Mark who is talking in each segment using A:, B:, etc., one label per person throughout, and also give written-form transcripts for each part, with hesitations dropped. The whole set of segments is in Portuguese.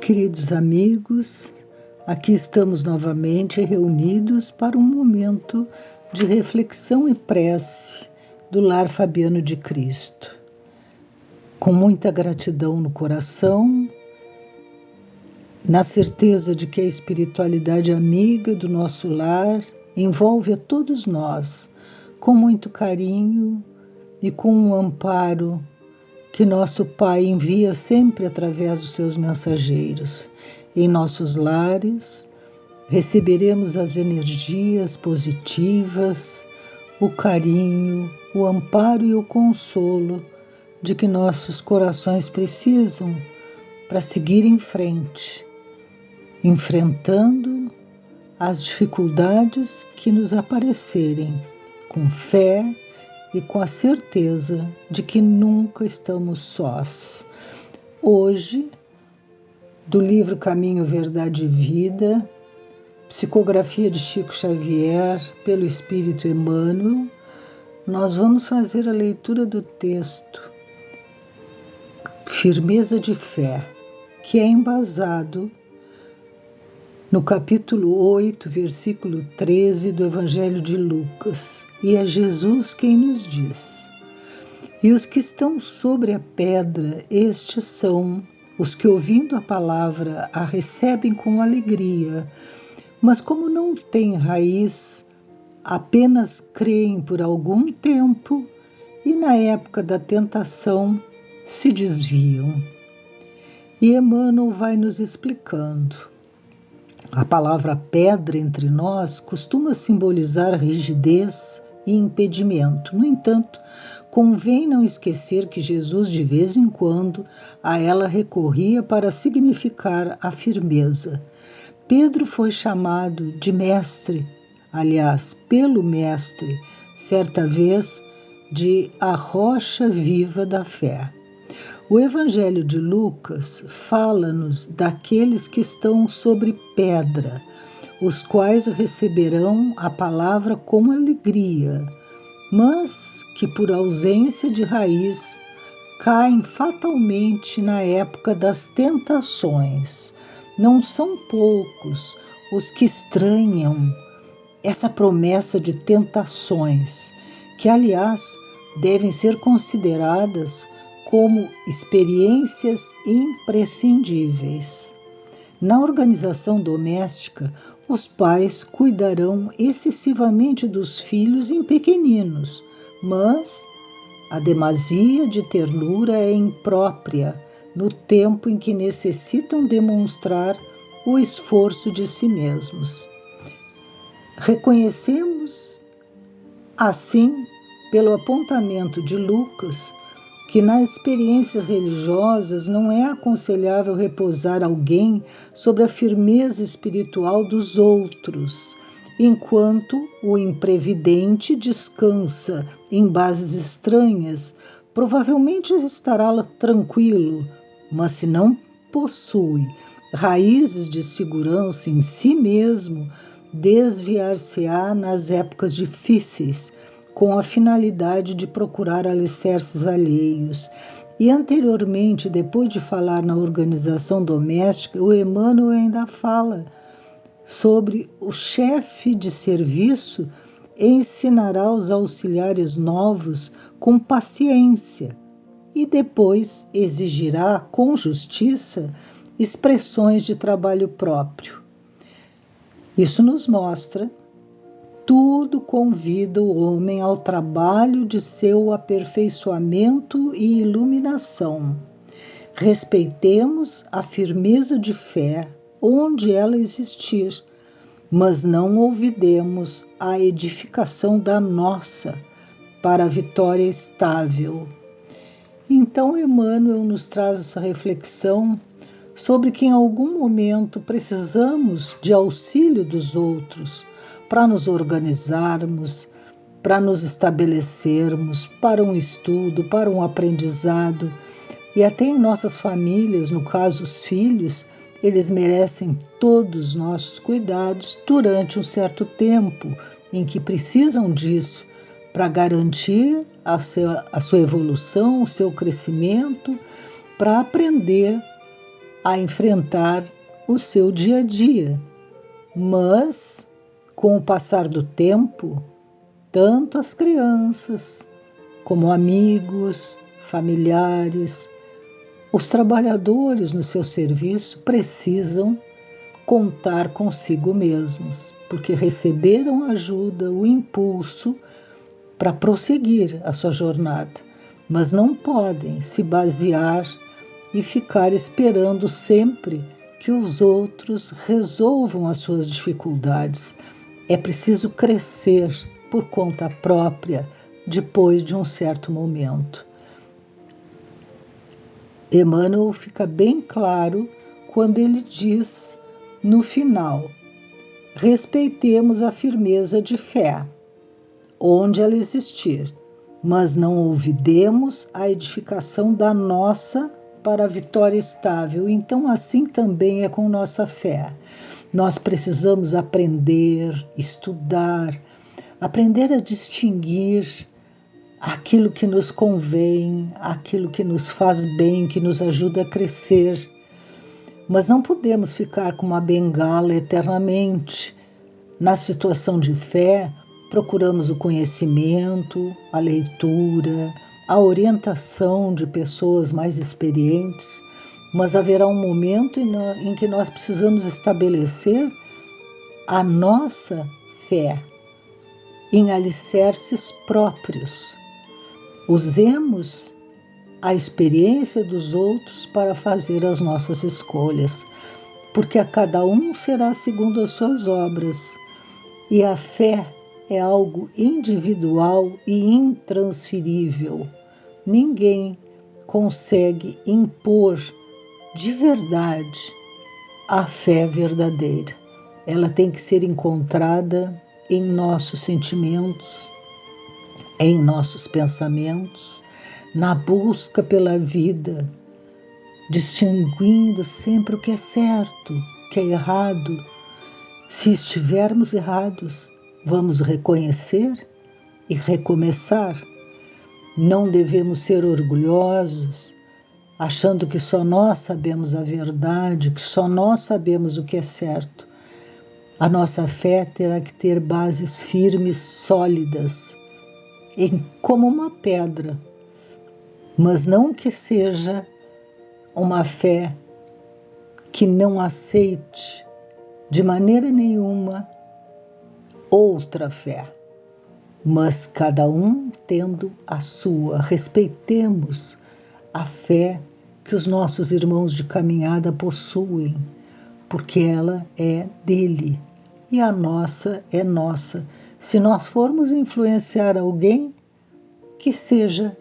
A: Queridos amigos, aqui estamos novamente reunidos para um momento de reflexão e prece do Lar Fabiano de Cristo. Com muita gratidão no coração, na certeza de que a espiritualidade amiga do nosso lar envolve a todos nós com muito carinho e com um amparo que nosso Pai envia sempre através dos seus mensageiros. Em nossos lares, receberemos as energias positivas, o carinho, o amparo e o consolo de que nossos corações precisam para seguir em frente, enfrentando as dificuldades que nos aparecerem, com fé e com a certeza de que nunca estamos sós. Hoje, do livro Caminho, Verdade e Vida, psicografia de Chico Xavier, pelo Espírito Emmanuel, nós vamos fazer a leitura do texto Firmeza de Fé, que é embasado no capítulo 8, versículo 13 do Evangelho de Lucas, e é Jesus quem nos diz: "E os que estão sobre a pedra, estes são os que, ouvindo a palavra, a recebem com alegria, mas como não têm raiz, apenas creem por algum tempo e na época da tentação se desviam." E Emmanuel vai nos explicando. A palavra pedra entre nós costuma simbolizar rigidez e impedimento. No entanto, convém não esquecer que Jesus, de vez em quando, a ela recorria para significar a firmeza. Pedro foi chamado de mestre, aliás, pelo mestre, certa vez, de a rocha viva da fé. O Evangelho de Lucas fala-nos daqueles que estão sobre pedra, os quais receberão a palavra com alegria, mas que por ausência de raiz caem fatalmente na época das tentações. Não são poucos os que estranham essa promessa de tentações, que, aliás, devem ser consideradas como experiências imprescindíveis. Na organização doméstica, os pais cuidarão excessivamente dos filhos em pequeninos, mas a demasia de ternura é imprópria no tempo em que necessitam demonstrar o esforço de si mesmos. Reconhecemos, assim, pelo apontamento de Lucas, que nas experiências religiosas não é aconselhável repousar alguém sobre a firmeza espiritual dos outros, enquanto o imprevidente descansa em bases estranhas. Provavelmente estará tranquilo, mas se não possui raízes de segurança em si mesmo, desviar-se-á nas épocas difíceis, com a finalidade de procurar alicerces alheios. E anteriormente, depois de falar na organização doméstica, o Emmanuel ainda fala sobre o chefe de serviço ensinará os auxiliares novos com paciência e depois exigirá com justiça expressões de trabalho próprio. Isso nos mostra tudo convida o homem ao trabalho de seu aperfeiçoamento e iluminação. Respeitemos a firmeza de fé onde ela existir, mas não olvidemos a edificação da nossa para a vitória estável. Então, Emmanuel nos traz essa reflexão sobre que em algum momento precisamos de auxílio dos outros, para nos organizarmos, para nos estabelecermos, para um estudo, para um aprendizado. E até em nossas famílias, no caso os filhos, eles merecem todos os nossos cuidados durante um certo tempo em que precisam disso para garantir a sua evolução, o seu crescimento, para aprender a enfrentar o seu dia a dia. Mas, com o passar do tempo, tanto as crianças, como amigos, familiares, os trabalhadores no seu serviço precisam contar consigo mesmos, porque receberam ajuda, o impulso para prosseguir a sua jornada, mas não podem se basear e ficar esperando sempre que os outros resolvam as suas dificuldades. É preciso crescer por conta própria depois de um certo momento. Emmanuel fica bem claro quando ele diz no final: respeitemos a firmeza de fé, onde ela existir, mas não olvidemos a edificação da nossa para a vitória estável. Então, assim também é com nossa fé. Nós precisamos aprender, estudar, aprender a distinguir aquilo que nos convém, aquilo que nos faz bem, que nos ajuda a crescer. Mas não podemos ficar com uma bengala eternamente. Na situação de fé, procuramos o conhecimento, a leitura, a orientação de pessoas mais experientes, mas haverá um momento em que nós precisamos estabelecer a nossa fé em alicerces próprios. Usemos a experiência dos outros para fazer as nossas escolhas, porque a cada um será segundo as suas obras. E a fé é algo individual e intransferível. Ninguém consegue impor de verdade a fé verdadeira. Ela tem que ser encontrada em nossos sentimentos, em nossos pensamentos, na busca pela vida, distinguindo sempre o que é certo, o que é errado. Se estivermos errados, vamos reconhecer e recomeçar. Não devemos ser orgulhosos, achando que só nós sabemos a verdade, que só nós sabemos o que é certo. A nossa fé terá que ter bases firmes, sólidas, como uma pedra, mas não que seja uma fé que não aceite de maneira nenhuma outra fé, mas cada um tendo a sua. Respeitemos a fé que os nossos irmãos de caminhada possuem, porque ela é dele e a nossa é nossa. Se nós formos influenciar alguém, que seja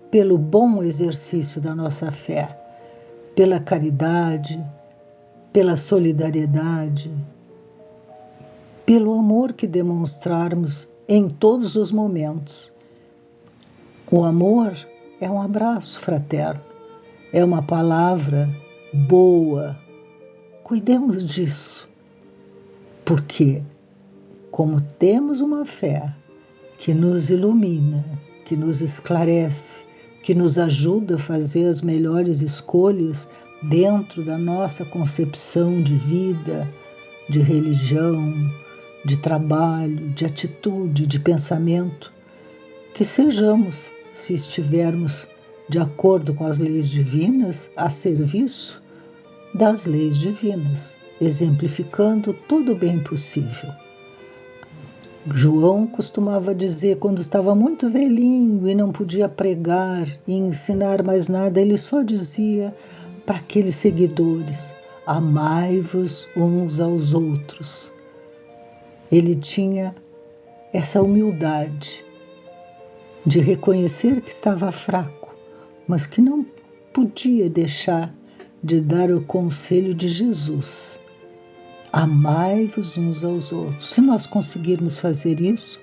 A: pelo bom exercício da nossa fé, pela caridade, pela solidariedade, pelo amor que demonstrarmos em todos os momentos. O amor é um abraço fraterno, é uma palavra boa. Cuidemos disso, porque, como temos uma fé que nos ilumina, que nos esclarece, que nos ajuda a fazer as melhores escolhas dentro da nossa concepção de vida, de religião, de trabalho, de atitude, de pensamento, que sejamos, se estivermos de acordo com as leis divinas, a serviço das leis divinas, exemplificando todo o bem possível. João costumava dizer, quando estava muito velhinho e não podia pregar e ensinar mais nada, ele só dizia para aqueles seguidores: amai-vos uns aos outros. Ele tinha essa humildade de reconhecer que estava fraco, mas que não podia deixar de dar o conselho de Jesus. Amai-vos uns aos outros. Se nós conseguirmos fazer isso,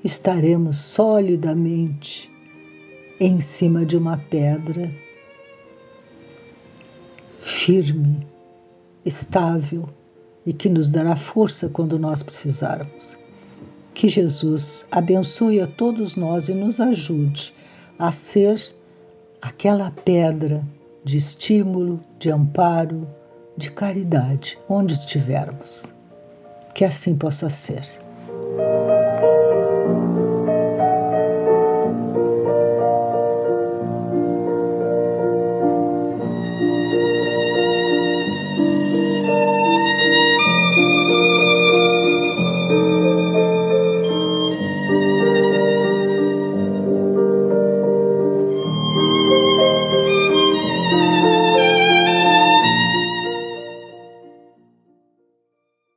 A: estaremos solidamente em cima de uma pedra firme, estável e que nos dará força quando nós precisarmos. Que Jesus abençoe a todos nós e nos ajude a ser aquela pedra de estímulo, de amparo, de caridade, onde estivermos. Que assim possa ser.